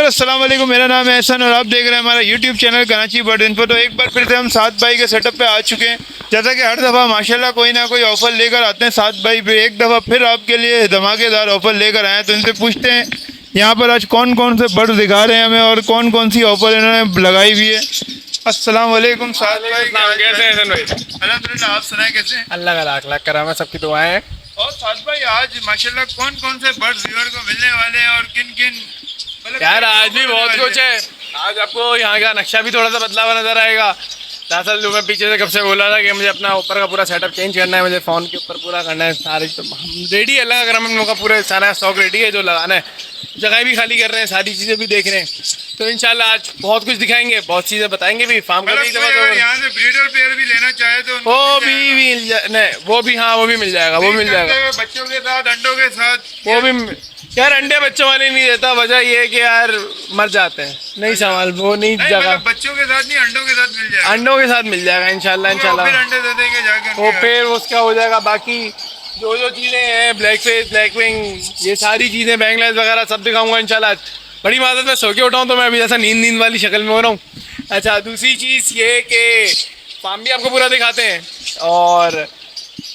अस्सलाम वालेकुम, मेरा नाम है एहसन और आप देख रहे हैं हमारा YouTube channel Karachi bird info. तो एक बार फिर से हम सात भाई के सेटअप पे आ चुके हैं। जैसा कि हर दफ़ा माशाल्लाह कोई ना कोई ऑफ़र लेकर आते हैं सात भाई पे। एक दफ़ा फिर आपके लिए धमाकेदार ऑफ़र लेकर आए हैं। तो इनसे पूछते हैं यहाँ पर आज कौन कौन से बर्ड दिखा रहे हैं हमें और कौन कौन सी ऑफ़र इन्होंने लगाई हुई है। अस्सलाम वालेकुम सात भाई, कैसे हैं एहसन भाई? अल्हम्दुलिल्लाह, आप सुनाए कैसे हैं? अल्लाह का लाख लाख कराम है, सबकी दुआएं हैं। और सात भाई आज माशाल्लाह कौन कौन से बर्ड व्यूअर को मिलने वाले हैं और किन किन यार आज भी बहुत कुछ है। आज आपको यहाँ का नक्शा भी थोड़ा सा बदला हुआ नजर आएगा। दरअसल जो मैं पीछे से कब से बोला था कि मुझे अपना ऊपर का पूरा सेटअप चेंज करना है, मुझे फ़ोन के ऊपर पूरा करना है सारी, तो हम रेडी है। अल्लाह का करम, हम लोग का पूरा सारा स्टॉक रेडी है जो लगाना है। जगह भी खाली कर रहे हैं, सारी चीज़ें भी देख रहे हैं। तो इंशाल्लाह आज बहुत कुछ दिखाएंगे, बहुत चीज़ें बताएंगे भी। फार्म का भी यहाँ से ब्रीडर पेयर भी लेना चाहे तो वो भी मिल जाए, वो भी, हाँ वो भी मिल जाएगा, वो मिल जाएगा बच्चों के साथ, अंडों के साथ। वो भी यार अंडे बच्चों वाले नहीं देता, वजह ये है कि यार मर जाते हैं, नहीं संभाल वो नहीं जगह। बच्चों के साथ नहीं, अंडों के साथ मिल जाएगा। अंडों के साथ मिल जाएगा इंशाल्लाह इंशाल्लाह। फिर अंडे दे देंगे जाके वो फिर उसका हो जाएगा। बाकी जो जो चीज़ें हैं, ब्लैक फेस, ब्लैक विंग, ये सारी चीज़ें, बैंगलेस वगैरह सब दिखाऊंगा इंशाल्लाह। बड़ी मादत में सो के उठाऊँ तो मैं अभी जैसा नींद वाली शक्ल में हो रहा हूँ। अच्छा, दूसरी चीज़ ये कि फार्म भी आपको पूरा दिखाते हैं और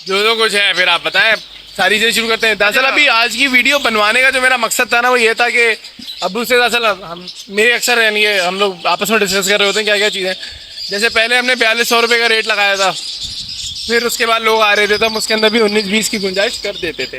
जो कुछ है फिर आप बताएं, सारी चीज़ें शुरू करते हैं। दरअसल अभी आज की वीडियो बनवाने का जो मेरा मकसद था ना, वो ये था कि अब्बू से दरअसल हम मेरे अक्सर यानी ये हम लोग आपस में डिस्कस कर रहे होते हैं क्या क्या चीज़ें। जैसे पहले हमने 4200 रुपये का रेट लगाया था, फिर उसके बाद लोग आ रहे थे तो हम उसके अंदर भी 19-20 की गुंजाइश कर देते थे।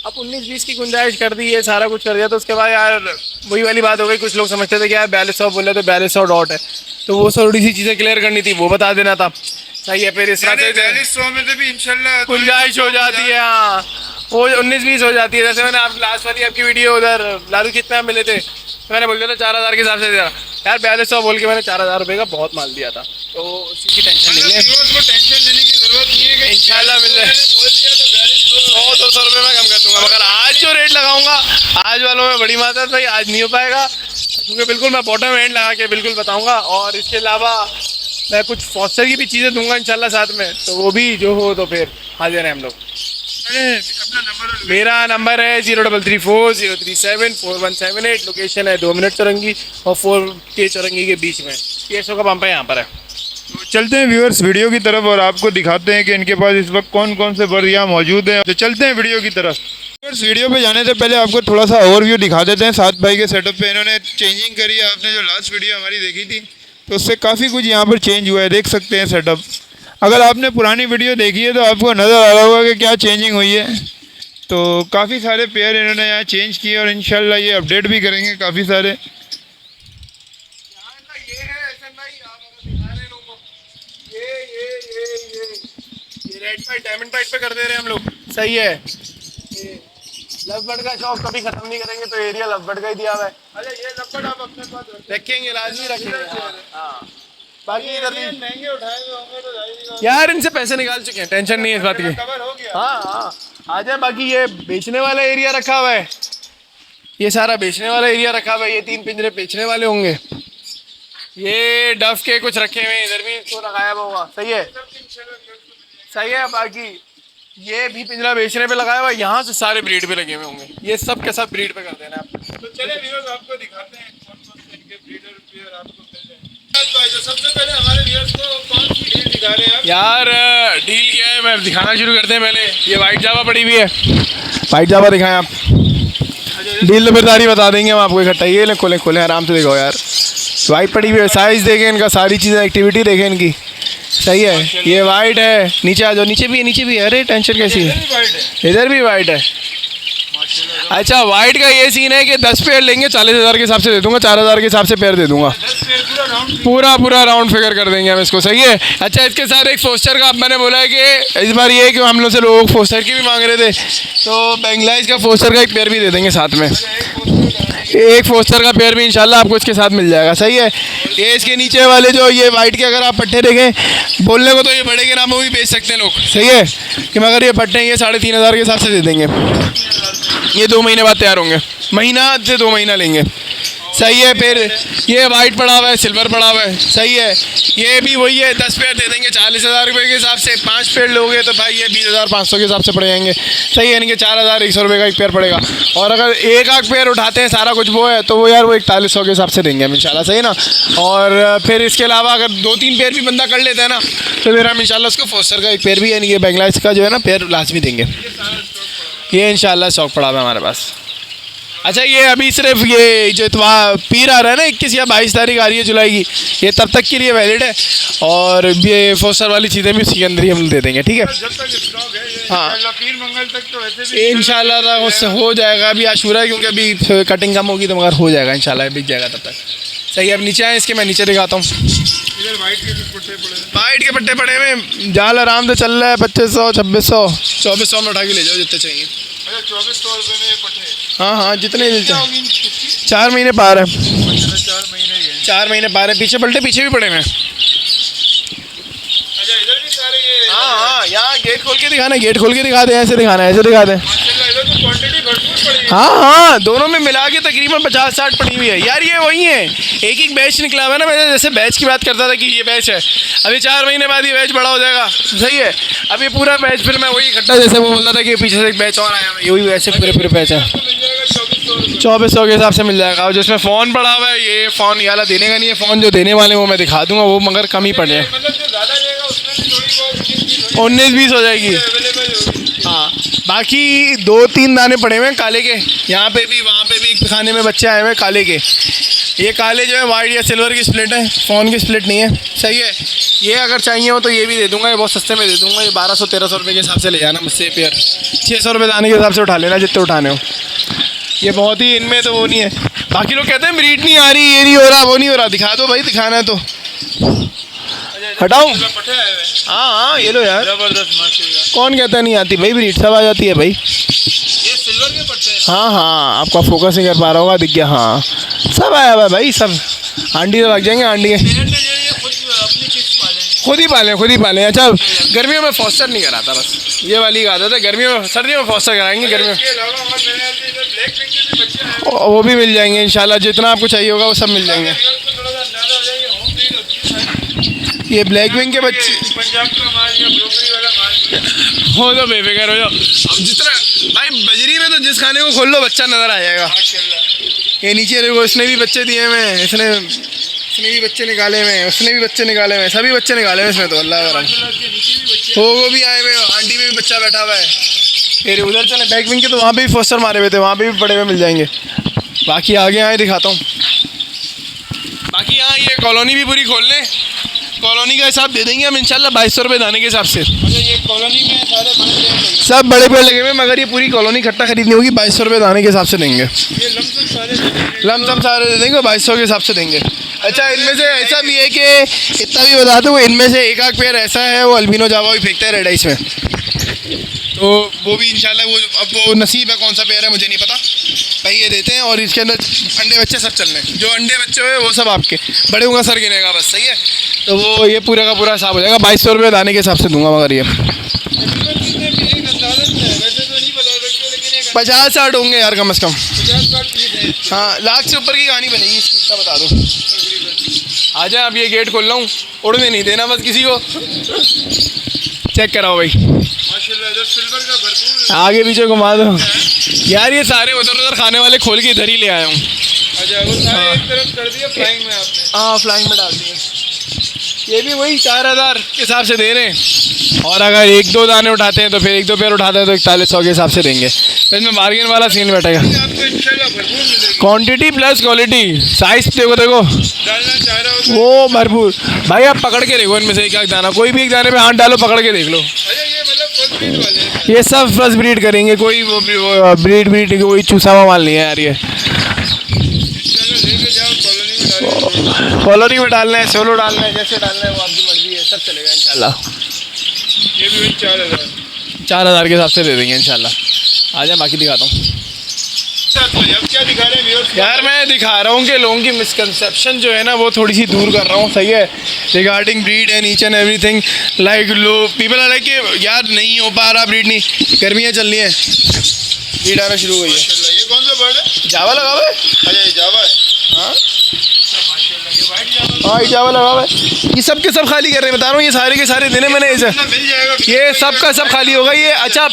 अब 19-20 की गुंजाइश कर दी, ये सारा कुछ कर दिया, तो उसके बाद यार वही वाली बात हो गई। कुछ लोग समझते थे कि यार 4200 बोले तो 4200 डॉट है, तो वो थोड़ी सी चीज़ें क्लियर करनी थी, वो बता देना था। सही है, फिर इस तरह से 4200 में से भी इंशाल्लाह गुंजाइश हो जाती है। हाँ, वो 19-20 हो जाती है। जैसे मैंने आप लास्ट वाली आपकी वीडियो उधर लालू कितना मिले थे, तो मैंने बोल दिया था 4000 के हिसाब से दिया यार। 4200 बोल के मैंने 4000 रुपये का बहुत माल दिया था, तो उसी की टेंशन नहीं है। टेंशन लेने की जरूरत नहीं है, इंशाल्लाह मिल रहा है। 100-200 रुपये में कम कर दूंगा, मगर आज जो रेट लगाऊंगा आज वालों में बड़ी मात्रा भाई आज नहीं हो पाएगा, क्योंकि बिल्कुल मैं बॉटम एंड लगा के बिल्कुल बताऊंगा। और इसके अलावा मैं कुछ फॉस्टर की भी चीज़ें दूंगा इंशाल्लाह साथ में, तो वो भी जो हो तो फिर हाजिर हैं हम लोग। मेरा नंबर है 0334-037-4178। लोकेशन है 2 मिनट चौरंगी और 4K चौरंगी के बीच में। PSO का पंप है यहाँ पर है। तो चलते हैं व्यूअर्स वीडियो की तरफ और आपको दिखाते हैं कि इनके पास इस वक्त कौन कौन से बर्ड यहाँ मौजूद हैं। तो चलते हैं वीडियो की तरफ। व्यूअर्स वीडियो पे जाने से पहले आपको थोड़ा सा ओवरव्यू दिखा देते हैं सात भाई के सेटअप पे। इन्होंने चेंजिंग करी है, आपने जो लास्ट वीडियो हमारी देखी थी तो उससे काफ़ी कुछ यहाँ पर चेंज हुआ है, देख सकते हैं सेटअप। अगर आपने पुरानी वीडियो देखी है तो आपको नज़र आ रहा होगा कि क्या चेंजिंग हुई है। तो काफ़ी सारे पेयर इन्होंने यहाँ चेंज किए और इंशाल्लाह ये अपडेट भी करेंगे काफ़ी सारे। डायमंड पाइट पे कर दे रहे हैं हम लोग, सही है। लव बर्ड का शौक कभी खत्म नहीं करेंगे, तो एरिया लव बर्ड का ही दिया हुआ है। अरे ये लव बर्ड आप अपने पास रखेंगे, लाजमी रखेंगे। हाँ, बाकी इधर भी महंगे उठाए होंगे तो यार इनसे पैसे निकाल चुके हैं, टेंशन नहीं है इस बात की। कवर हो गया। हाँ आ जाए। बाकी ये बेचने वाला एरिया रखा हुआ है, ये सारा बेचने वाला एरिया रखा हुआ है। ये 3 पिंजरे बेचने वाले होंगे। ये डफ के कुछ रखे हुए हैं, इधर भी इसको लगाया हुआ होगा, सही है सही है। बाकी ये भी पिंजरा बेचने पे लगाया हुआ है, यहाँ से सारे ब्रीड पे लगे हुए होंगे। ये सब के सब ब्रीड पे कर देना आप। तो चले व्यूअर्स आपको दिखाते हैं कौन कौन से इनके ब्रीडर पेयर आपको मिल जाएंगे। तो सबसे पहले हमारे व्यूअर्स को कौन सी डील दिखा रहे हैं आप? यार डील क्या है, मैं दिखाना शुरू करते हैं। पहले ये वाइट जावा पड़ी हुई है, वाइट जावा दिखाएं आप। डील तो फिर सारी बता देंगे हम आपको इकट्ठा। ये ले खोलें खोलें आराम से देखो यार, वाइट पड़ी हुई है। साइज़ देखें इनका, सारी चीज़ें, एक्टिविटी देखें इनकी, सही है। ये वाइट है, नीचे आ जाओ, नीचे भी है, नीचे भी है। अरे टेंशन कैसी है, इधर भी वाइट है। अच्छा, वाइट का ये सीन है कि 10 पेयर लेंगे 40,000 के हिसाब से दे दूंगा, 4000 के हिसाब से पेयर दे दूंगा। पूरा राउंड फिगर कर देंगे हम इसको, सही है। अच्छा, इसके साथ एक फोस्टर का मैंने बोला है कि इस बार ये है कि हम लोग से लोग फोस्टर की भी मांग रहे थे, तो बेंगलाइज का फोस्टर का एक पेयर भी दे देंगे साथ में। एक फोस्टर का पेयर भी इंशाल्लाह आपको इसके साथ मिल जाएगा, सही है। ये इसके नीचे वाले जो ये वाइट के अगर आप पट्टे देखें, बोलने को तो ये बड़े के नाम में भी बेच सकते हैं लोग, सही है, कि मगर ये पट्टे ये 3500 के हिसाब से दे देंगे। ये 2 महीने बाद तैयार होंगे, महीना से 2 महीना लेंगे, सही है। फिर ये वाइट पड़ा हुआ है, सिल्वर पड़ा हुआ है, सही है। ये भी वही है, 10 पेयर दे देंगे 40,000 रुपये के हिसाब से। 5 पेयर लोगे तो भाई ये 20,500 के हिसाब से पड़ जाएंगे, सही है। यानी कि 4,100 रुपये का एक पेयर पड़ेगा। और अगर एक आध पेयर उठाते हैं सारा कुछ वो है तो वो यार वो 4100 के हिसाब से देंगे हम इंशाल्लाह, सही ना। और फिर इसके अलावा अगर 2-3 पेयर भी बंदा कर लेता है ना तो फिर हम इंशाल्लाह उसको फोस्टर का एक पेयर भी यानी कि बांग्लादेश का जो है ना पेयर लाजमी देंगे। ये इंशाल्लाह स्टॉक पड़ा हुआ है हमारे पास। अच्छा, ये अभी सिर्फ ये जो पीर आ रहा है ना 21 या 22 तारीख आ रही है जुलाई की, ये तब तक के लिए वैलिड है। और ये फोस्टर वाली चीज़ें भी उसके अंदर ही हम दे देंगे, ठीक है। जब तक स्टॉक है ये हाँ। पीर मंगल तक तो वैसे भी इंशाल्लाह उससे हो जाएगा। अभी आशूरा है क्योंकि अभी कटिंग कम होगी तो मगर हो जाएगा इंशाल्लाह, बिक जाएगा तब तक। सही है। अब नीचे आए इसके, मैं नीचे दिखाता हूँ। इधर वाइट के भी पट्टे पड़े हैं। वाइट के पट्टे पड़े हुए, जाल आराम से चल रहा है 2500, 2600, 2400 में उठा के ले जाओ जितने चाहिए। अच्छा, 2400 रुपये में ये पट्टे। हाँ हाँ, जितने मिल क्या जाए। होगी इसकी? 4 महीने पार है, 4 महीने ही है। 4 महीने पार है। पीछे पलटे पीछे भी पड़े हुए हैं। अच्छा, इधर भी सारे ये हाँ हाँ, यहाँ गेट खोल के दिखाना, गेट खोल के दिखा दें, ऐसे दिखाना है, ऐसे दिखा दें। माशाल्लाह, इधर तो क्वांटिटी भरपूर पड़ी है। हाँ हाँ, दोनों में मिला के तकरीबन 50-60 पड़ी हुई है यार। ये वही है, एक एक बैच निकला हुआ है ना। मैं जैसे बैच की बात करता था कि ये बैच है, अभी 4 महीने बाद ये बैच बड़ा हो जाएगा, सही है। अब ये पूरा बैच फिर मैं वही इकट्ठा, जैसे वो बोलता था कि पीछे से एक बैच और आया, यही वैसे पूरे बैच है। आपको मिल जाएगा 2400 रुपये। 2400 के हिसाब से मिल जाएगा। और जिसमें फ़ोन पड़ा हुआ है, ये फ़ोन ये वाला देने का नहीं है, फ़ोन जो देने वाले वो मैं दिखा दूंगा, वो मगर कम ही पड़े। मतलब जो ज़्यादा लेगा उसमें भी थोड़ी बहुत 19-20 हो जाएगी। अवेलेबल होगी। हाँ, बाकी 2-3 दाने पड़े हुए हैं काले के, यहाँ पे भी वहाँ पे भी एक खाने में बच्चे आए हुए हैं काले के। ये काले जो है वाइट या सिल्वर की स्प्लिट है, फ़ोन की स्प्लिट नहीं है, सही है। ये अगर चाहिए हो तो ये भी दे दूंगा, ये बहुत सस्ते में दे दूंगा। ये 1200-1300 रुपये के हिसाब से ले जाना मुझसे पेयर, 600 रुपये दाने के हिसाब से उठा लेना जितने उठाने हो। ये बहुत ही इनमें तो वो नहीं है। बाकी लोग कहते हैं ब्रीड नहीं आ रही, ये नहीं हो रहा, वो नहीं हो रहा। दिखा दो भाई, दिखाना है तो हटाऊँ। पट्टे आए हुए हैं। हाँ हाँ, ये लो यार, जबरदस्त माशाल्लाह। कौन कहता नहीं आती भाई, ब्रीड सब आ जाती है भाई। ये सिल्वर के पट्टे हैं। हाँ हाँ, आपका फोकस नहीं कर पा रहा होगा, दिख गया। हाँ, सब आया हुआ है भाई, सब आंडी तो लग जाएंगे। आंडी पेड़ ने जो ये खुद अपनी चिप्स पालेंगे। खुद ही पालें। अच्छा, गर्मियों में फॉस्टर नहीं कराता, बस ये वाली आदत है। गर्मियों में, सर्दियों में फॉस्टर कराएंगे, गर्मियों में इसके अलावा हमारे मेरे ख्याल से इधर ब्लैक विंग के भी बच्चे आए हैं। वो भी मिल जाएंगे इंशाल्लाह। जितना आपको चाहिए होगा वो सब मिल जाएंगे। रियल में थोड़ा सा ज़्यादा हो जाएगी, होम ब्रीड होती है सारी। ये ब्लैक विंग के बच्चे पंजाब का माल या ब्रोकरी वाला माल। हो तो बेफिक्र हो जाओ। अब जितना भाई बजरी में तो जिस खाने को खोल लो बच्चा नज़र आ जाएगा। माशाल्लाह। ये नीचे देखो, इसने भी बच्चे दिए हुए हैं, इसने भी बच्चे निकाले हुए हैं, उसने भी बच्चे निकाले हुए हैं, सभी बच्चे निकाले हुए हैं इसमें तो। अल्लाह का माशाल्लाह, इसके नीचे भी बच्चे हो, वो भी आए हुए हैं, आंटी में भी बच्चा बैठा हुआ है। फिर उधर चले बैक विंग के, तो वहाँ पे भी फोस्टर मारे हुए थे, वहाँ पे भी पड़े हुए मिल जाएंगे। बाकी आगे आए दिखाता हूँ। बाकी यहाँ ये कॉलोनी भी पूरी खोल लें, कॉलोनी का हिसाब दे देंगे हम इंशाल्लाह 2200 रुपये दाने के हिसाब से। अच्छा, ये कॉलोनी में सारे बड़े पेड़ लगे। सब बड़े पेड़ लगे हुए हैं, मगर ये पूरी कॉलोनी इकट्ठा खरीदनी होगी, 2200 रुपये दाने के हिसाब से देंगे। ये लमसम सारे दे देंगे। लमसम सारे दे देंगे, 2200 के हिसाब से देंगे। अच्छा, इनमें से ऐसा भी है कि इतना भी बता दूँ, इनमें से एक आध पेड़ ऐसा है वो अल्बिनो जावा भी फेंकता है रेड आइस में, तो वो भी इंशाल्लाह वो अब वो नसीब है, कौन सा पेड़ है मुझे नहीं पता भाई। ये देते हैं और इसके अंदर अंडे बच्चे सब चल रहे हैं। जो अंडे बच्चे हुए वो सब आपके, बड़े होगा सर गिनेगा बस, सही है। तो वो ये पूरा का पूरा हिसाब हो जाएगा, 2200 रुपये दाने के हिसाब से दूंगा। मगर ये तकरीबन कितने भी एक अंदाज़न है, वैसे तो नहीं बता सकते, लेकिन एक 50-60 होंगे यार कम से कम। 50-60 पीस है इसके हाँ, लाख से ऊपर की कहानी बनेगी, इतना बता दो। तकरीबन। आ जाए, अब ये गेट खोल रहा हूँ, उड़ने नहीं देना बस किसी को। चेक कराओ भाई, माशाल्लाह, इधर सिल्वर का भरपूर। आगे पीछे घुमा दो यार। ये सारे उधर उधर खाने वाले खोल के इधर ही ले आया हूँ। अच्छा, वो सारे एक तरफ कर दिया फ्लाइंग में आपने। हाँ, फ्लाइंग में डाल दिए। ये भी वही 4000 के हिसाब से दे रहे हैं, और अगर 1-2 दाने उठाते हैं तो फिर 1-2 पेयर उठाते हैं तो 4100 के हिसाब से देंगे। तो इसमें बार्गेन वाला सीन बैठेगा। आपको इंशाल्लाह भरपूर मिलेगी। क्वांटिटी प्लस क्वालिटी, साइज देखो डालना चाह रहा हो तो। वो भरपूर। भाई आप पकड़ के देखो, इनमें से एक दाना, कोई भी एक दाने पे हाथ डालो, पकड़ के देख लो। अच्छा, ये मतलब फर्स्ट ब्रीड वाले हैं। ये सब फर्स्ट ब्रीड करेंगे, कोई वो ब्रीड कोई चूसा हुआ माल नहीं है यार। ये चलो लेके जाओ, कॉलोनी में डालो। कॉलोनी में डालना है, सोलो डालना है, जैसे डालना है वो आपकी मर्जी है, सब चलेगा इंशाल्लाह। ये भी वही 4000। 4000 के हिसाब से दे देंगे इंशाल्लाह। आ जाए, बाकी दिखाता हूँ। अब क्या दिखा रहे हैं व्यूअर्स को? यार मैं दिखा रहा हूँ कि लोगों की मिसकंसेप्शन जो है ना वो थोड़ी सी दूर कर रहा हूँ, सही है, regarding breed and each and everything. Like low people are like कि यार नहीं हो पा रहा ब्रीड, नहीं, गर्मियाँ चल रही हैं, ब्रीड आना शुरू हो गई है। माशाल्लाह, ये कौन सा बर्ड है? जावा लगा हुआ है। अच्छा, ये जावा है। वाइट जावा लगा हुआ है, ये सब के सब खाली कर रहे हैं, बता रहा हूँ, ये सारे के सारे देने मैंने इसे, मिल जाएगा ये सब का सब खाली होगा ये। अच्छा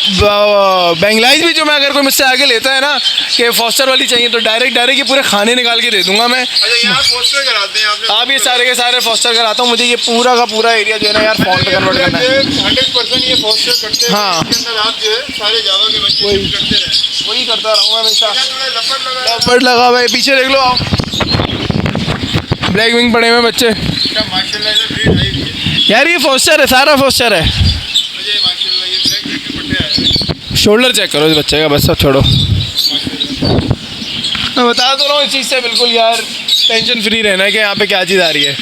बैंगलाइज भी जो मैं अगर कोई मुझसे आगे लेता है ना कि फॉस्टर वाली चाहिए तो डायरेक्ट ये पूरे खाने निकाल के दे दूंगा मैं। अच्छा यहाँ पोस्टर कराते हैं आपने? आप ये सारे के सारे फॉस्टर कराता हूँ, मुझे ये पूरा का पूरा एरिया जो है ना यार फॉन्ट पे कन्वर्ट करना है। 100% ये पोस्टर करते हैं। हाँ। इसके अंदर आप जो है सारे जावा के बच्चे करते रहे। वही करता रहूँगा हमेशा। थोड़ा लपड़ लपड़ लगा हुआ है, पीछे देख लो, आओ ब्लैक विंग पड़े हुए बच्चे क्या माशाल्लाह, ये ब्रीड है भी है। यार, ये फॉस्टर है, सारा फॉस्टर है। अजय माशाल्लाह, ये ब्लैक विंग के पट्टे आए हैं। शोल्डर चेक करो इस बच्चे का, बस सब छोड़ो। मैं बता तो रहा हूँ इस चीज़ से बिल्कुल यार टेंशन फ्री रहना है कि यहाँ पे क्या चीज़ आ रही है।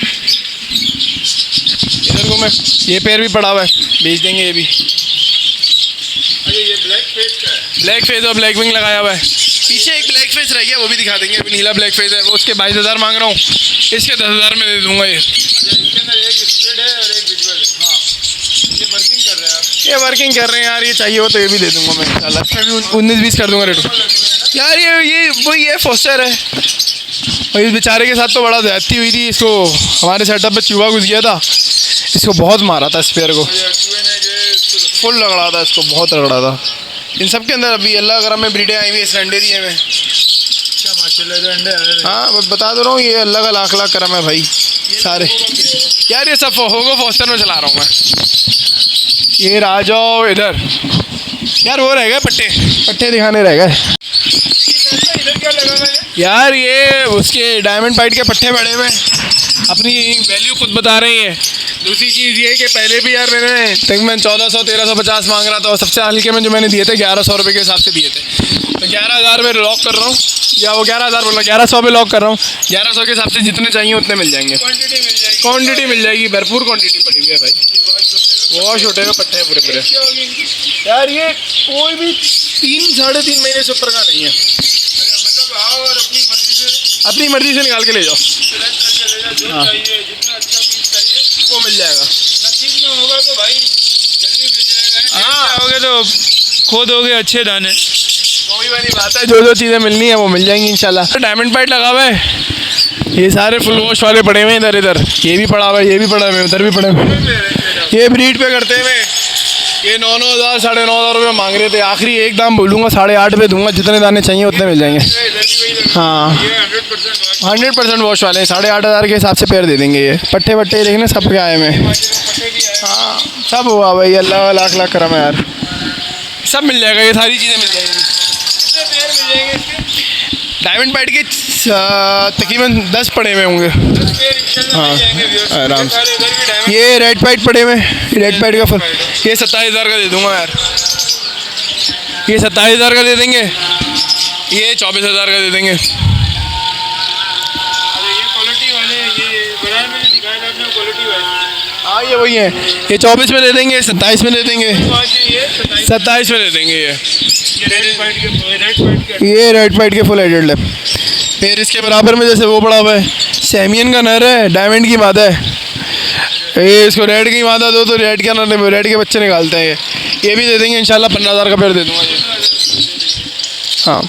इधर को मैं, ये पैर भी पड़ा हुआ है, बेच देंगे ये भी। अरे ये ब्लैक फेस का है। ब्लैक फेस और ब्लैक विंग लगाया हुआ है, पीछे एक ब्लैक फेस रह गया, वो भी दिखा देंगे। अभी नीला ब्लैक फेस है, वो उसके 22,000 मांग रहा हूँ, इसके 10,000 में दे दूंगा ये। अच्छा, इसके अंदर एक स्प्लिट है और एक विजुअल है। हाँ, ये वर्किंग कर रहे हैं आप? ये वर्किंग कर रहे हैं यार, ये चाहिए हो तो ये भी दे दूंगा मैं इंशाल्लाह। इसमें भी 19-20 कर दूंगा रेट यार। ये वही है, फोस्टर है। और इस बेचारे के साथ तो बड़ा ज़्यादती हुई थी, इसको हमारे सेटअप पे चूहा घुस गया था, इसको बहुत मारा था स्पेयर को, फुल रगड़ा था इसको, बहुत रगड़ा था। इन सब के अंदर अभी अल्लाह करम में ब्रीडें आई हुई है, इस अंडे दिए में। क्या माशाल्लाह, इधर अंडे आ रहे हैं। हाँ मैं बता दे रहा हूँ, ये अल्लाह का लाख लाख करम है भाई सारे। यार ये सब होगो फॉस्टर में चला रहा हूँ मैं। ये आ जाओ इधर यार, वो रह गए पट्टे दिखाने रह गए इधर क्या लगा हुआ है? यार। ये उसके डायमंड पाइट के पट्टे बड़े हुए अपनी वैल्यू खुद बता रही है। दूसरी चीज़ ये कि पहले भी यार मैंने तकरीबन 1400-1350 मांग रहा था, और सबसे हल्के में जो मैंने दिए थे 1100 रुपये के हिसाब से दिए थे, तो 11,000 में लॉक कर रहा हूँ, या वो 11,000 बोला 1100 पे लॉक कर रहा हूँ। 1100 के हिसाब से जितने चाहिए उतने मिल जाएंगे, क्वान्टिटी मिल जाएगी, भरपूर क्वान्टिटी पड़ी हुई है भाई। बहुत छोटे के पट्टे हैं पूरे यार। ये कोई भी 3-3.5 महीने से ऊपर का नहीं है, मतलब आओ और अपनी मर्जी से निकाल के ले जाओ। सेलेक्ट करके ले जाओ, जो हाँ। चाहिए, जितना अच्छा पीस चाहिए वो मिल जाएगा। नसीब में होगा तो भाई जल्दी मिल जाएगा। हाँ। आओगे तो खो दोगे अच्छे दाने। वही वाली बात है, जो चीज़ें मिलनी है वो मिल जाएंगी इंशाल्लाह। डायमंड पाइट लगा हुआ है, ये सारे फुल वॉश वाले पड़े हुए हैं इधर, ये भी पड़ा हुआ है, ये भी पड़ा हुआ है, उधर भी पड़े हुए हैं। ये ब्रीड पे करते हुए ये 9,000 9,500 रुपये मांग रहे थे, आखिरी एक दाम बोलूँगा 8.5 पे दूंगा, जितने दाने चाहिए उतने मिल जाएंगे। हाँ 100% वॉश वाले 8,500 के हिसाब से पैर दे देंगे। ये पट्टे वट्टे देखने सब के आए हुए हैं। हाँ सब हुआ भाई, अल्लाह लाख लाख करम है यार, सब मिल जाएगा, ये सारी चीज़ें मिल जाएंगी। डायमंड पाइट के तकरीबन 10 पड़े हुए होंगे। हाँ आराम से। ये रेड पाइट पड़े हुए, रेड पाइट का फुल, ये 27,000 का दे दूंगा यार, ये 27,000 का दे देंगे, ये 24,000 का दे देंगे। हाँ ये वही है, ये 24 में दे देंगे, 27 में दे देंगे, 27 में दे देंगे। ये रेड पाइट के फुल एडेड है। फिर इसके बराबर में जैसे वो पड़ा हुआ है, सैमियन का नर है, डायमंड की मादा है। ये इसको रेड की मादा दो तो रेड का नर, रेड के बच्चे निकालते हैं। ये भी दे देंगे इंशाल्लाह, 15,000 का पेड़ दे दूंगा ये। हाँ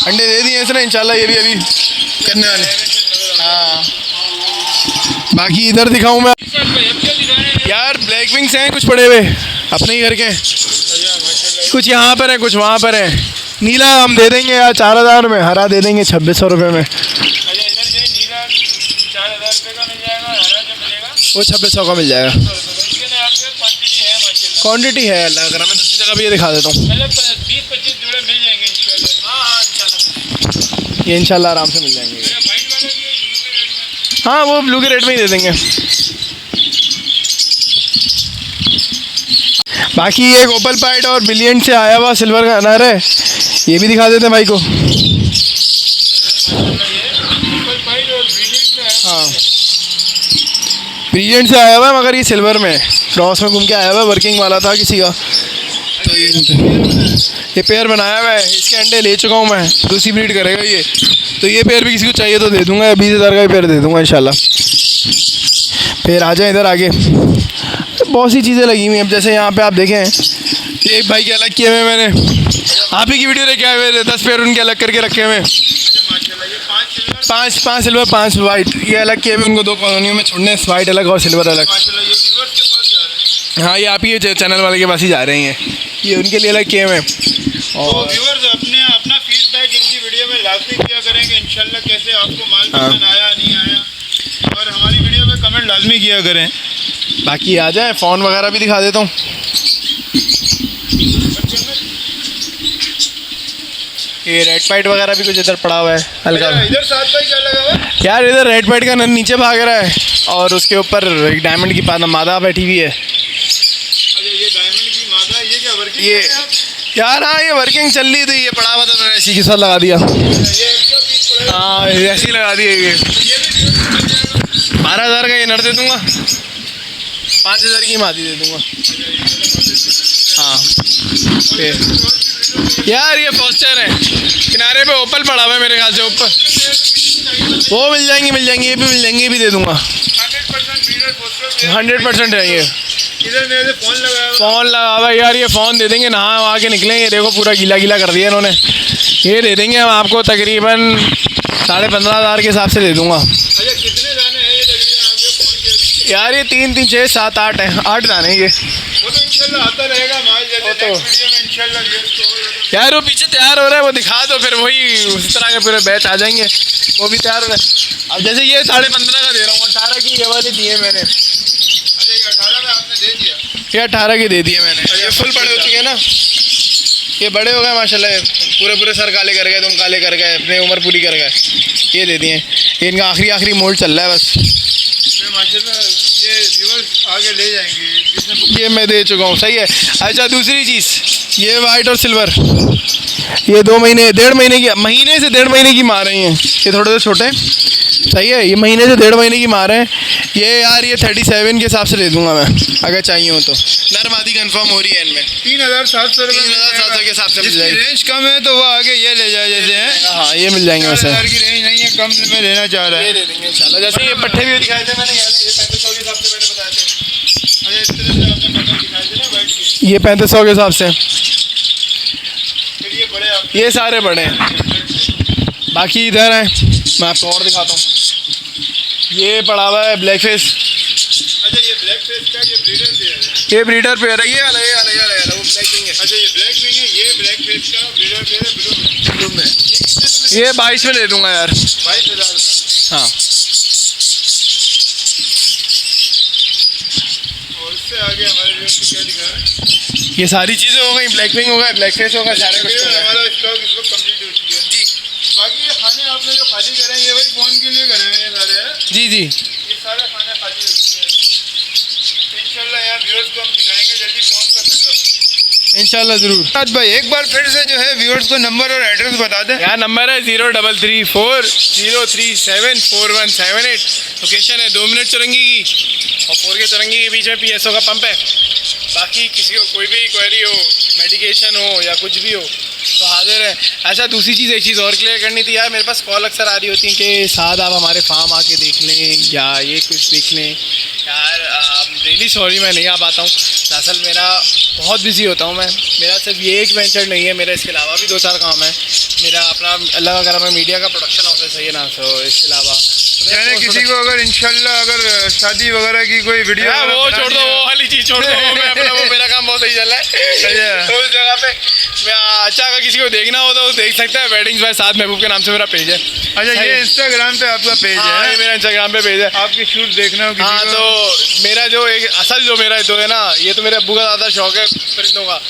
अंडे दे दिए इसने इंशाल्लाह, ये भी अभी करने वाले। हाँ बाकी इधर दिखाऊं मैं यार, ब्लैक विंग्स हैं कुछ पड़े हुए अपने ही घर के, कुछ यहाँ पर है कुछ वहाँ पर है। नीला हम दे देंगे यार 4,000 में, हरा दे देंगे 2,600 रुपये में। वो 2,600 का मिल जाएगा, क्वांटिटी है अल्लाह अगर मैं दूसरी जगह भी ये दिखा देता हूँ। 20-25 जोड़े मिल जाएंगे इंशाल्लाह। ये इंशाल्लाह आराम से मिल जाएंगे। हाँ वो ब्लू के रेट में ही दे देंगे। बाकी ये एक ओपल पाइट और बिलियन से आया हुआ सिल्वर का अनार है, ये भी दिखा देते हैं भाई को। हाँ ब्रिलियंट से आया हुआ है, मगर ये सिल्वर में क्रॉस में घूम के आया हुआ है, वर्किंग वाला था किसी का, तो ये पेयर बनाया हुआ है। इसके अंडे ले चुका हूँ मैं, दूसरी ब्रीड करेगा ये, तो ये पेयर भी किसी को चाहिए तो दे दूंगा, 20,000 का ही पेयर दे दूंगा इंशाल्लाह। फिर आ जाए इधर आगे, बहुत सी चीज़ें लगी हुई हैं। अब जैसे यहाँ पे आप देखें, एक भाई के अलग किए हुए मैंने, आप ही की वीडियो लेके आए हुए थे, 10 पेयर उनके अलग करके रखे हुए। पांच सिल्वर 5 वाइट, ये अलग किए हुए उनको 2 कॉलोनियों में छोड़ने, वाइट अलग और सिल्वर अलग। माशाल्लाह, ये व्यूअर्स के पास जा रहे हैं। हाँ, ये आप ही चैनल वाले के पास ही जा रहे हैं, ये उनके लिए अलग किए हुए हैं। तो और व्यूअर्स अपना फीडबैक इनकी वीडियो में लाजमी किया करेंगे इंशाल्लाह, कैसे आपको माल पसंद आया नहीं आया, और हमारी वीडियो में कमेंट लाजमी किया करें। बाकी आ जाए, फ़ोन वगैरह भी दिखा देता हूँ। ये रेड पाइट वगैरह भी कुछ इधर पड़ा हुआ है हल्का। इधर साथ भाई क्या लगा हुआ है? यार इधर रेड पाइट का नन नीचे भाग रहा है और उसके ऊपर एक डायमंड की मादा बैठी हुई है। अच्छा, ये डायमंड की मादा, ये क्या वर्किंग ये यार हाँ, ये वर्किंग चल रही थी, ये पड़ा हुआ था, मैंने इसी के साथ लगा दिया। हाँ, ऐसे ही लगा दिया। ये 12,000 का ये नर दे दूंगा, 5,000 की मादी दे दूंगा। हाँ यार, ये पोस्टर है किनारे पे, ओपल पड़ा हुआ है मेरे ख्याल से ऊपर। वो मिल जाएंगे, ये भी मिल जाएंगे, ये भी दे दूंगा। 100% है ये। इधर मेरे फ़ोन लगा हुआ फ़ोन लगा हुआ है यार, ये फ़ोन दे देंगे, नहा वहा के निकलेंगे, देखो पूरा गीला गीला कर दिया इन्होंने। ये दे देंगे हम आपको तकरीबन 15,500 के हिसाब से दे दूंगा। अच्छा, कितने दाने हैं ये तकरीबन आपके फ़ोन के अभी? यार ये 3, 3, 6, 7, 8 है, 8 दाने ये। वो तो इंशाल्लाह आता रहेगा माल, जैसे वो तो- नेक्स्ट वीडियो में इंशाल्लाह व्यूअर्स को होगा। यार वो पीछे तैयार हो रहा है, वो दिखा दो, फिर वही उसी तरह के पूरे बैच आ जाएंगे। वो भी तैयार हो रहा है। अब जैसे ये 15.5 का दे रहा हूँ, 18 की ये वाली दी है मैंने। अच्छा, ये 18 में आपने दे दिया? ये 18 की दे दिए मैंने। ये फुल बड़े हो चुके हैं ना, ये बड़े हो गए माशाल्लाह, पूरे सर काले कर गए, तुम काले कर गए, अपनी उम्र पूरी कर गए, ये दे दिए। ये इनका आखिरी मोल्ड चल रहा है बस। फिर माशाल्लाह ये व्यूअर्स आगे ले जाएंगे, जिसने ये मैं दे चुका हूँ, सही है। अच्छा, दूसरी चीज़, ये वाइट और सिल्वर, ये 2 महीने 1.5 महीने की, महीने से 1.5 महीने की मार रही हैं। ये थोड़े से छोटे, सही है, ये महीने से 1.5 महीने की मार है ये। यार ये 37 के हिसाब से दे दूंगा मैं, अगर चाहिए हो तो। नर मादी कंफर्म हो रही है इनमें। 3,700 रुपये 3,700 के हिसाब से मिल जाएगी। रेंज कम है तो वो आगे ये ले जाए, जैसे हैं हाँ, ये मिल जाएंगे वैसे। 4,000 की रेंज नहीं है, कम में लेना चाह रहा है। ये दे देंगे इंशाल्लाह। जैसे ये पट्टे भी दिखाए थे मैंने, ये 3500 के हिसाब से मैंने बताए थे। अच्छा, इस तरह से आपने पता दिखाई दे ना वाइट की। ये 3500 के हिसाब से। फिर ये बड़े आप ये सारे बड़े हैं, बाकी इधर हैं, मैं आपको और दिखाता हूँ। ये पड़ा हुआ है ब्लैक फेस। अच्छा, ये ब्लैक फेस का ये ब्रीडर पेयर है। ये ब्रीडर पेयर है, ये वाला वो ब्लैक विंग है। अच्छा, ये ब्लैक विंग है, ये ब्लैक फेस का ब्रीडर पेयर है ब्लू में। ब्लू में। ये कितने में? ये 22 में दे दूंगा यार। 22,000 का। हाँ, और इससे आगे हमारे व्यूअर्स को क्या दिखा रहे हैं? ये सारी चीज़ें हो गई, ब्लैक विंग होगा, ब्लैक फेस होगा, सारे कुछ तकरीबन होगा। हमारा स्टॉक इस वक्त कंप्लीट हो चुका है जी। बाकी ये खाने आपने जो खाली करे हैं, ये वही फ़ोन के लिए करे हैं ये सारे हैं? जी जी। ये सारे खाने खाली हो चुके हैं। इंशाल्लाह यहाँ व्यूअर्स को हम दिखाएंगे जल्दी फ़ोन का सेटअप। इंशाल्लाह ज़रूर। आज भाई एक बार फिर से जो है व्यूअर्स को नंबर और एड्रेस बता दें। यार नंबर है 0334 037 4178। लोकेशन है 2 मिनट चुरंगी की और 4 के चुरंगी के बीच में PSO का पंप है। बाकी किसी को कोई भी क्वेरी हो, मेडिकेशन हो या कुछ भी हो तो हाजिर है। अच्छा, दूसरी चीज़, एक चीज़ और क्लियर करनी थी यार, मेरे पास कॉल अक्सर आ रही होती है कि साथ आप हमारे फार्म आके देख लें या ये कुछ देख लें। यार रियली सॉरी, मैं नहीं आ पाता हूँ, दरअसल मेरा बहुत बिजी होता हूँ मैं। मेरा सिर्फ ये एक वेंचर नहीं है, मेरा इसके अलावा भी 2-4 काम है। मेरा अपना अल्लाह का करम है, मीडिया का प्रोडक्शन ऑफिस है ये ना, तो इसके अलावा यानी किसी को अगर इंशाल्लाह अगर शादी वगैरह की कोई वीडियो हाँ, वो छोड़ दो, वो वाली चीज़ छोड़ दो, मैं अपना वो मेरा काम बहुत सही चल रहा है। तो उस जगह पे मैं अच्छा, अगर किसी को देखना हो तो देख सकता है। वेडिंग्स बाय साद महबूब के नाम से मेरा पेज है। अच्छा, ये इंस्टाग्राम पे आपका पेज हाँ, है? ये मेरा इंस्टाग्राम पे पेज है। आपकी शूट देखना हो किसी हाँ, को? तो मेरा जो एक असल जो मेरा जो है ना, ये तो मेरे अब्बू का ज़्यादा शौक है परिंदों का,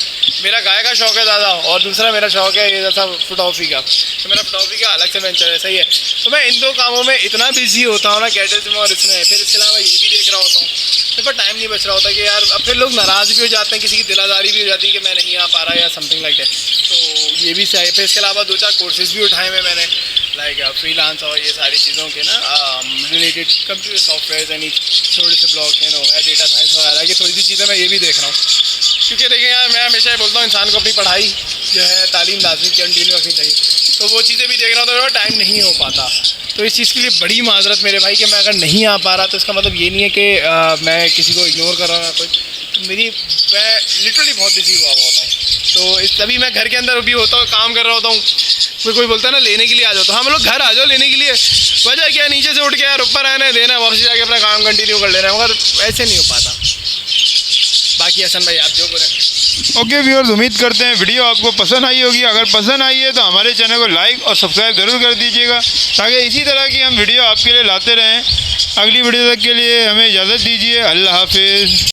मेरा गाय का शौक है ज़्यादा, और दूसरा मेरा शौक है ये जैसा फोटोग्राफी का। तो मेरा फोटोग्राफी का अलग से वेंचर है, सही है। तो मैं इन 2 कामों में इतना बिजी होता हूँ ना, कैटल्स में और इसमें, फिर इसके अलावा ये भी देख रहा होता हूँ, मेरे पास टाइम नहीं बच रहा होता कि यार, अब फिर लोग नाराज़ भी हो जाते हैं, किसी की दिलादारी भी हो जाती है कि मैं नहीं आ पा रहा या समथिंग लाइक दैट। तो ये भी चाहिए। फिर इसके अलावा 2-4 कोर्सेज भी उठाए हैं मैंने, लाइक फ्रीलांस और ये सारी चीज़ों के ना रिलेटेड कंप्यूटर सॉफ्टवेयर यानी थोड़े से ब्लॉकचेन हो गया, डेटा साइंस वगैरह की थोड़ी सी चीज़ें मैं ये भी देख रहा हूँ। क्योंकि देखिए यार, मैं हमेशा ये बोलता हूँ इंसान को अपनी पढ़ाई जो है, तालीम लाजमी कंटिन्यू रखनी चाहिए, तो वो चीज़ें भी देख रहा हूँ तो मेरा टाइम नहीं हो पाता। तो इस चीज़ के लिए बड़ी माजरत मेरे भाई कि मैं अगर नहीं आ पा रहा तो इसका मतलब ये नहीं है कि मैं किसी को इग्नोर कर रहा हूँ या कुछ। तो मैं लिटरली बहुत बिजी हुआ होता हूँ, तो तभी मैं घर के अंदर भी होता हूँ, काम कर रहा होता हूँ, कोई बोलता है ना लेने के लिए आ जाओ, तो हम लोग घर आ जाओ लेने के लिए। वजह क्या है, नीचे से उठ के यार ऊपर आना है, देना है, वापस जाके अपना काम कंटिन्यू कर लेना है, मगर ऐसे नहीं हो पाता। बाकी हसन भाई आप जो बोले। ओके व्यूअर्स, उम्मीद करते हैं वीडियो आपको पसंद आई होगी। अगर पसंद आई है तो हमारे चैनल को लाइक और सब्सक्राइब ज़रूर कर दीजिएगा, ताकि इसी तरह की हम वीडियो आपके लिए लाते रहें। अगली वीडियो तक के लिए हमें इजाज़त दीजिए। अल्लाह हाफिज़।